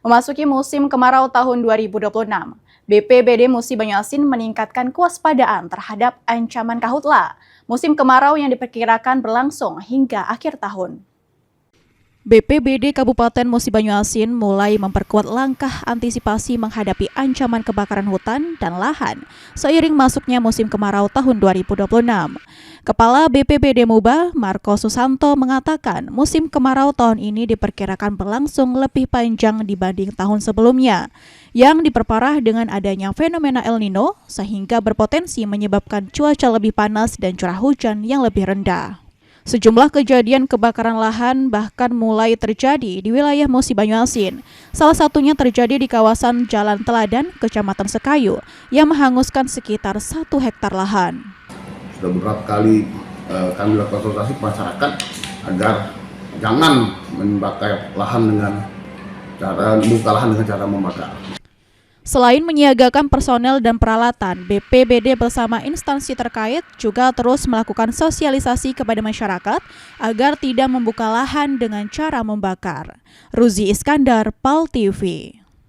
Memasuki musim kemarau tahun 2026, BPBD Musi Banyuasin meningkatkan kewaspadaan terhadap ancaman karhutla. Musim kemarau yang diperkirakan berlangsung hingga akhir tahun. BPBD Kabupaten Musi Banyuasin mulai memperkuat langkah antisipasi menghadapi ancaman kebakaran hutan dan lahan seiring masuknya musim kemarau tahun 2026. Kepala BPBD Muba, Marco Susanto, mengatakan musim kemarau tahun ini diperkirakan berlangsung lebih panjang dibanding tahun sebelumnya, yang diperparah dengan adanya fenomena El Nino sehingga berpotensi menyebabkan cuaca lebih panas dan curah hujan yang lebih rendah. Sejumlah kejadian kebakaran lahan bahkan mulai terjadi di wilayah Musi Banyuasin. Salah satunya terjadi di kawasan Jalan Teladan, Kecamatan Sekayu, yang menghanguskan sekitar 1 hektar lahan. Sudah beberapa kali kami lakukan konsultasi ke masyarakat agar jangan membakar lahan dengan cara membakar. Selain menyiagakan personel dan peralatan, BPBD bersama instansi terkait juga terus melakukan sosialisasi kepada masyarakat agar tidak membuka lahan dengan cara membakar. Ruzi Iskandar, PAL TV.